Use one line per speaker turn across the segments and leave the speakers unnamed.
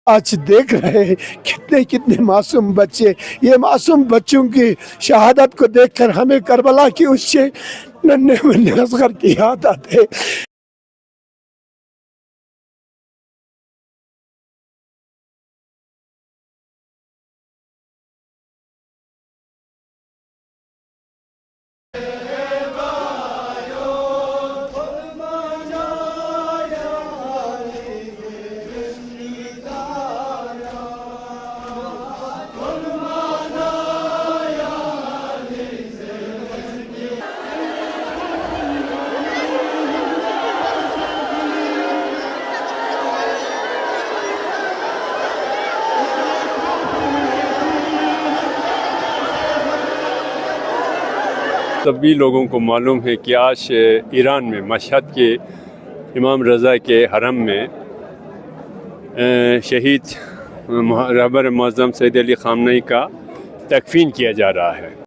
आज देख रहे हैं कितने कितने मासूम बच्चे, ये मासूम बच्चों की शहादत को देखकर हमें करबला की उससे नन्हे मुन्ने असगर की याद आते।
सभी लोगों को मालूम है कि आज ईरान में मशहद के इमाम रज़ा के हरम में शहीद रहबर मुअज़्ज़म सैयद अली ख़ामनेई का तकफ़ीन किया जा रहा है।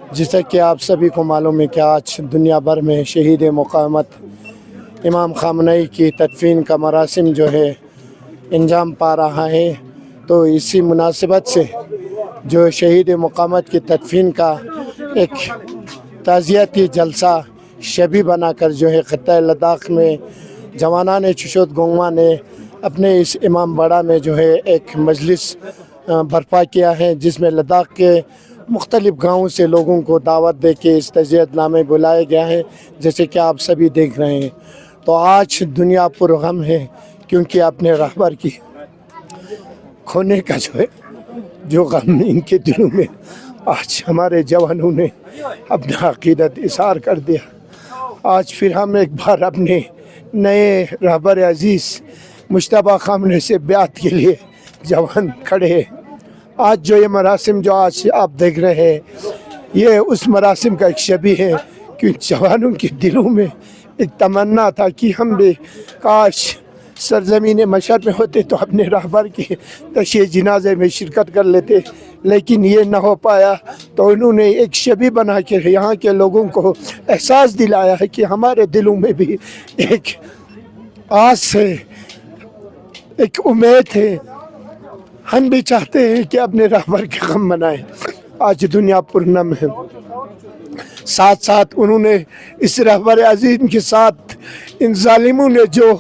जैसा कि आप सभी को मालूम है कि आज दुनिया भर में शहीद मुक़ावमत
इमाम ख़ामनई की तदफीन का मरासिम जो है अंजाम पा रहा है। तो इसी मुनासिबत से जो शहीद मक़ामत की तदफीन का एक ताज़ियती जलसा शबी बनाकर जो है ख़त्ता लद्दाख में जवानान चुशोत गोंगमा ने अपने इस इमाम बाड़ा में जो है एक मजलिस बर्पा किया है, जिसमें लद्दाख के मुख्तलिफ़ गाँवों से लोगों को दावत दे के इस तज़ियतनामे बुलाया गया है, जैसे कि आप सभी देख रहे हैं। तो आज दुनिया पुरगम है, क्योंकि अपने रहबर की खोने का जो गम इनके दिलों में आज हमारे जवानों ने अपना अक़ीदत इज़हार कर दिया। आज फिर हम एक बार अपने नए रहबर अज़ीज़ मुश्तबा ख़ामनई से ब्यात के लिए जवान खड़े हैं। आज जो ये मरासिम जो आज आप देख रहे हैं, ये उस मरासिम का एक शबी है कि जवानों के दिलों में एक तमन्ना था कि हम भी काश सरज़मीन मशहद में होते तो अपने रहबर के तशय्ये जनाजे में शिरकत कर लेते, लेकिन ये न हो पाया। तो उन्होंने एक शबी बना के यहाँ के लोगों को एहसास दिलाया है कि हमारे दिलों में भी एक आस है, एक उम्मीद है। हम भी चाहते हैं कि अपने रहबर के गम मनाएं। आज दुनिया पुरनम है। साथ साथ उन्होंने इस रहबर अज़ीम के साथ इन जालिमों ने जो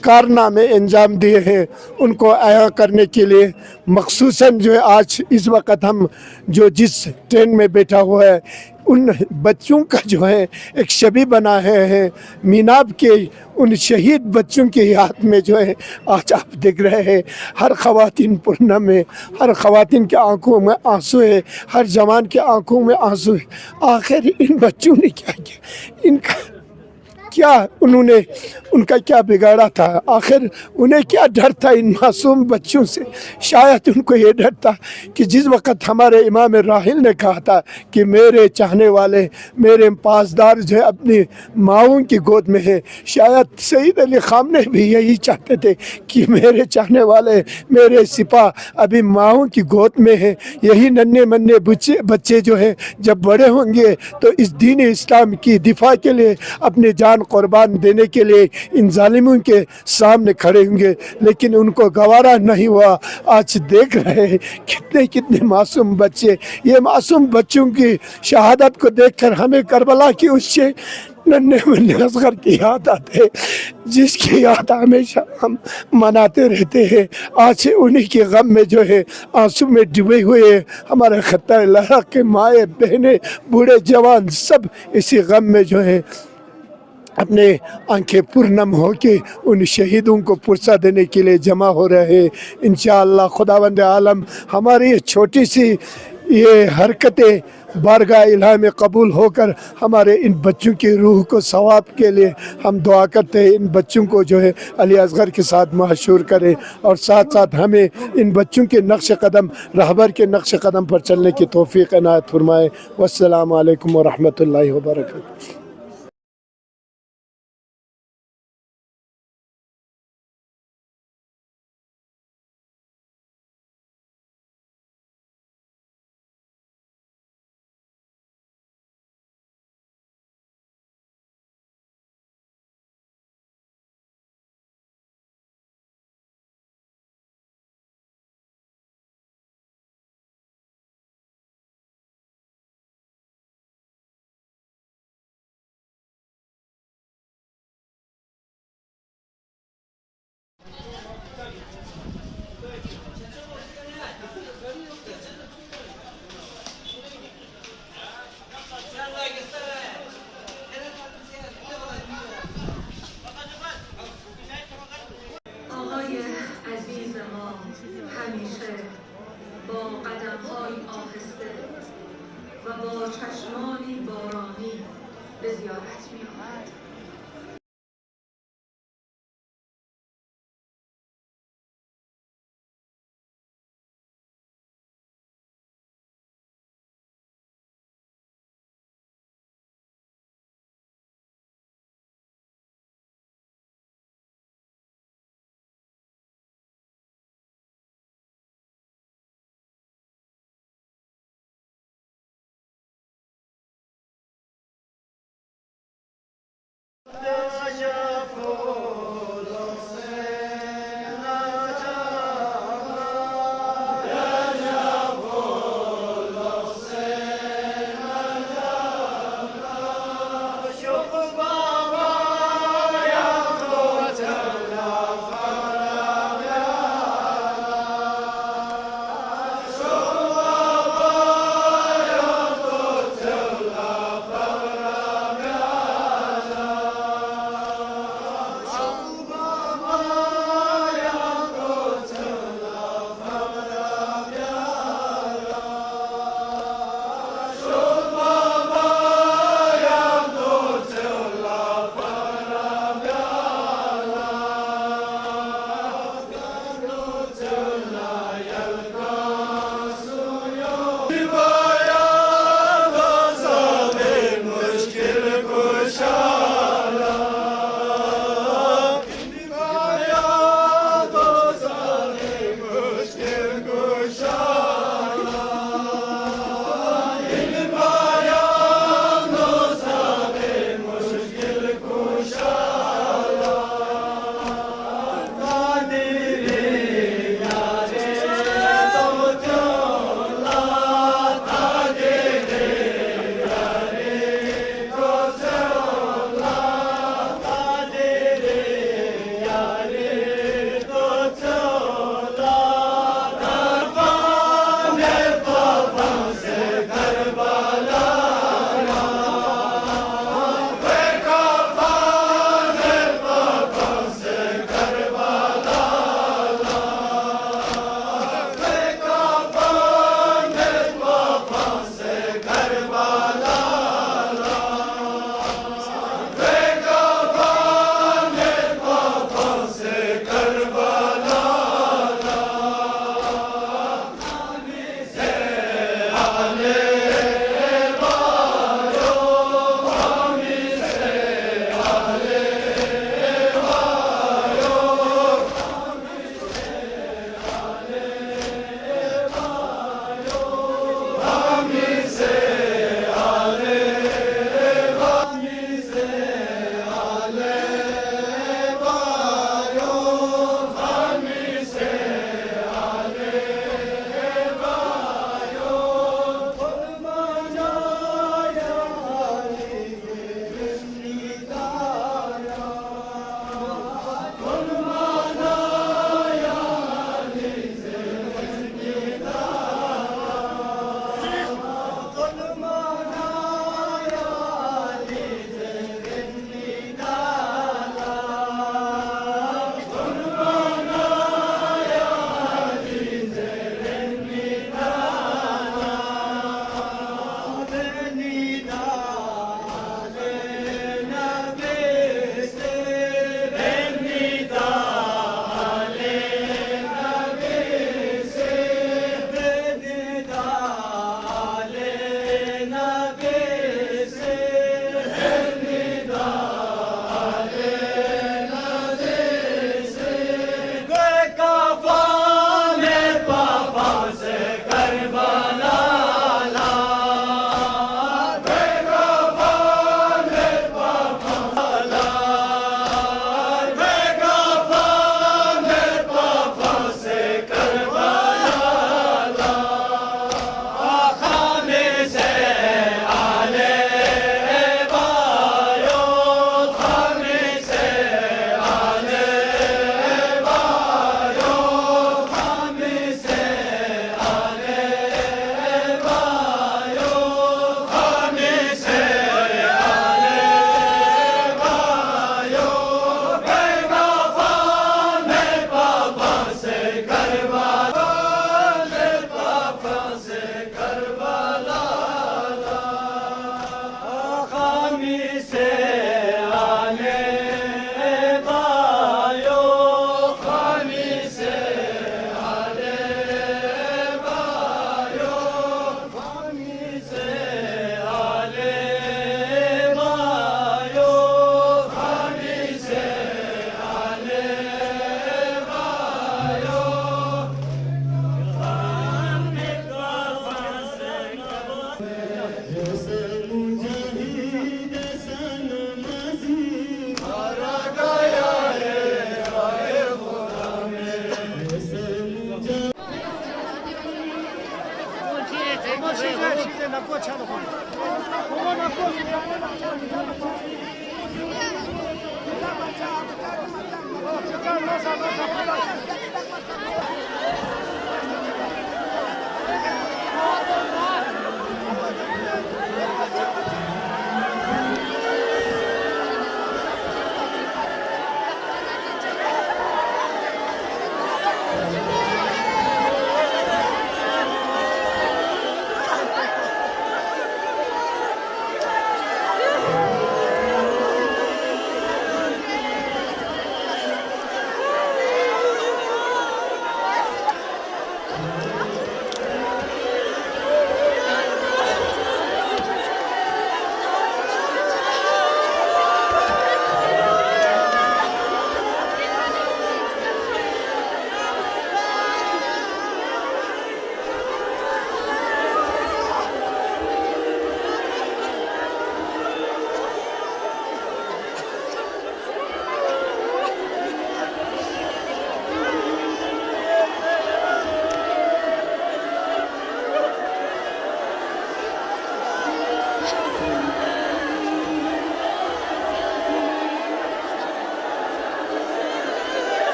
कारनामे अंजाम दिए हैं, उनको आया करने के लिए मखसूसन जो है आज इस वक्त हम जो जिस ट्रेन में बैठा हुआ है, उन बच्चों का जो है एक शबी बना है मीनाब के उन शहीद बच्चों के याद में जो है आज आप देख रहे हैं। हर ख़वातीन पुरनम में, हर ख़वातीन के आंखों में आंसू है, हर जवान के आंखों में आंसू है। आखिर इन बच्चों ने क्या किया, इनका क्या उन्होंने उनका क्या बिगाड़ा था? आखिर उन्हें क्या डर था इन मासूम बच्चों से? शायद उनको ये डर था कि जिस वक़्त हमारे इमाम राहिल ने कहा था कि मेरे चाहने वाले, मेरे पासदार जो है अपनी माओं की गोद में है, शायद सईद अली ख़ामनई भी यही चाहते थे कि मेरे चाहने वाले, मेरे सिपा अभी माओं की गोद में है। यही नन्हे मन्ने बच्चे जो है जब बड़े होंगे तो इस दीन इस्लाम की दिफा के लिए अपनी जान कुर्बान देने के लिए इन जालिमों के सामने खड़े होंगे, लेकिन उनको गवारा नहीं हुआ। आज देख रहे हैं कितने कितने मासूम बच्चे, ये मासूम बच्चों की शहादत को देखकर हमें करबला की उससे नन्हे मुन्ने असगर की याद आते, जिसकी याद हमेशा हम मनाते रहते हैं। आज उन्हीं के गम में जो है आंसू में डूबे हुए हमारे ख़त्ता लद्दाख के माए बहनें, बूढ़े जवान सब इसी गम में जो है अपने आंखें पुरनम हो के उन शहीदों को पुरसा देने के लिए जमा हो रहे हैं। इंशाअल्लाह खुदावंद आलम हमारी ये छोटी सी ये हरकतें बारगाह इलाही में कबूल होकर हमारे इन बच्चों की रूह को सवाब के लिए हम दुआ करते हैं। इन बच्चों को जो है अली असगर के साथ मशहूर करें और साथ साथ हमें इन बच्चों के नक्श कदम, रहबर के नक्श कदम पर चलने की तौफीक इनायत फरमाए। वस्सलामु अलैकुम व रहमतुल्लाहि व बरकातहू।
آقای عزیز ما همیشه با قدم‌های آهسته و با چشمانی بارانی به زیارت می‌آمد.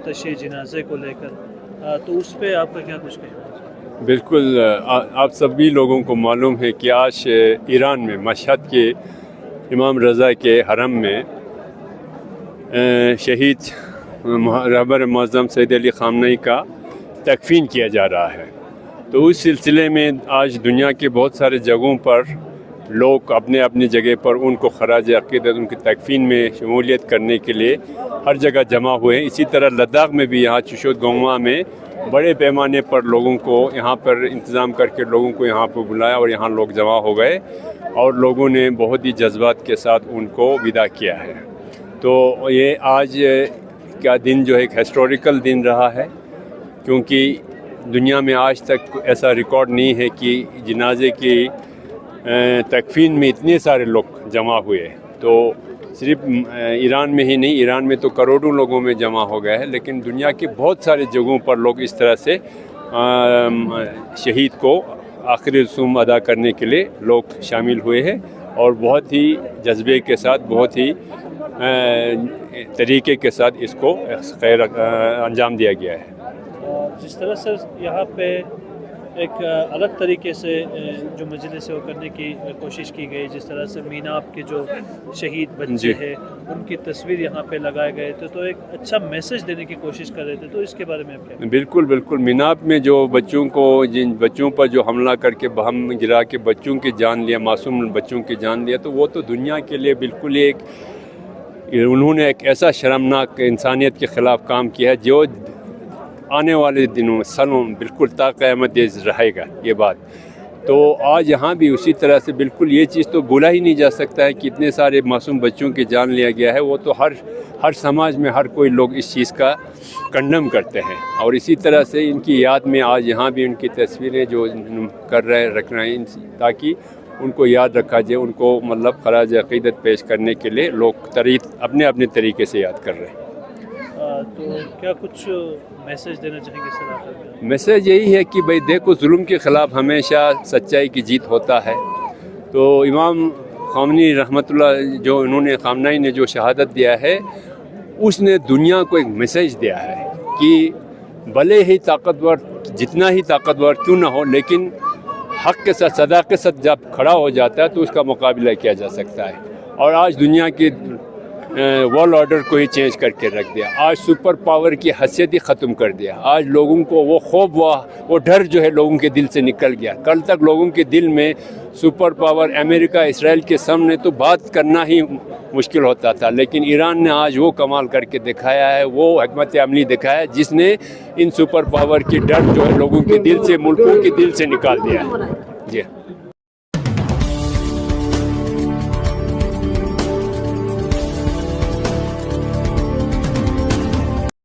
तशरीह जनाजे को लेकर, तो उस पर आपका क्या कुछ कहना है?
बिल्कुल, आप सभी लोगों को मालूम है कि आज ईरान में मशहद के इमाम रज़ा के हरम में शहीद रहबर मुअज़्ज़म सैयद अली ख़ामनेई का तकफ़ीन किया जा रहा है। तो उस सिलसिले में आज दुनिया के बहुत सारे जगहों पर लोग अपने अपनी जगह पर उनको ख़राज अक़ीदत उनकी तकफ़ीन में शमूलियत करने के लिए हर जगह जमा हुए हैं। इसी तरह लद्दाख में भी यहाँ चुशोतगोंगमा में बड़े पैमाने पर लोगों को यहाँ पर इंतज़ाम करके लोगों को यहाँ पर बुलाया और यहाँ लोग जमा हो गए और लोगों ने बहुत ही जज्बात के साथ उनको विदा किया है। तो ये आज का दिन जो है एक हिस्टोरिकल दिन रहा है, क्योंकि दुनिया में आज तक ऐसा रिकॉर्ड नहीं है कि जनाजे की तकफीन में इतने सारे लोग जमा हुए। तो सिर्फ ईरान में ही नहीं, ईरान में तो करोड़ों लोगों में जमा हो गया है, लेकिन दुनिया की बहुत सारी जगहों पर लोग इस तरह से शहीद को आखिरी रसूम अदा करने के लिए लोग शामिल हुए हैं और बहुत ही जज्बे के साथ, बहुत ही तरीके के साथ इसको खैर अंजाम दिया गया है।
जिस तरह से यहाँ पे एक अलग तरीके से जो मजलिस है वो करने की कोशिश की गई, जिस तरह से मीनाब के जो शहीद बच्चे हैं उनकी तस्वीर यहाँ पे लगाए गए थे, तो एक अच्छा मैसेज देने की कोशिश कर रहे थे, तो इसके बारे में आप क्या?
बिल्कुल बिल्कुल, मीनाब में जो बच्चों को, जिन बच्चों पर जो हमला करके बम गिरा के बच्चों की जान लिया, मासूम बच्चों की जान लिया, तो वो तो दुनिया के लिए बिल्कुल ही उन्होंने एक ऐसा शर्मनाक इंसानियत के ख़िलाफ़ काम किया है जो आने वाले दिनों सालों बिल्कुल ता क़यामत रहेगा ये बात। तो आज यहाँ भी उसी तरह से बिल्कुल ये चीज़ तो भूला ही नहीं जा सकता है कि इतने सारे मासूम बच्चों की जान लिया गया है। वो तो हर समाज में हर कोई लोग इस चीज़ का कंडम करते हैं और इसी तरह से इनकी याद में आज यहाँ भी उनकी तस्वीरें जो रख रहे हैं ताकि उनको याद रखा जाए, उनको मतलब खराज अक़ीदत पेश करने के लिए लोग अपने अपने तरीके से याद कर रहे हैं।
तो क्या कुछ मैसेज देना चाहेंगे सर आप?
मैसेज यही है कि भाई देखो, जुल्म के ख़िलाफ़ हमेशा सच्चाई की जीत होता है। तो इमाम ख़ामनी रहमतुल्लाह जो उन्होंने ख़ामनाई ने जो शहादत दिया है, उसने दुनिया को एक मैसेज दिया है कि भले ही ताकतवर, जितना ही ताकतवर क्यों ना हो, लेकिन हक़ के साथ, सदाक़त के साथ जब खड़ा हो जाता है तो उसका मुकाबला किया जा सकता है। और आज दुनिया की वर्ल्ड ऑर्डर को ही चेंज करके रख दिया। आज सुपर पावर की हैसियत ही ख़त्म कर दिया। आज लोगों को वो खौफ, वो डर जो है लोगों के दिल से निकल गया। कल तक लोगों के दिल में सुपर पावर अमेरिका, इसराइल के सामने तो बात करना ही मुश्किल होता था, लेकिन ईरान ने आज वो कमाल करके दिखाया है, वो हिकमत अमली दिखाया है जिसने इन सुपर पावर की डर जो है लोगों के दिल से, मुल्कों के दिल से निकाल दिया है। जी।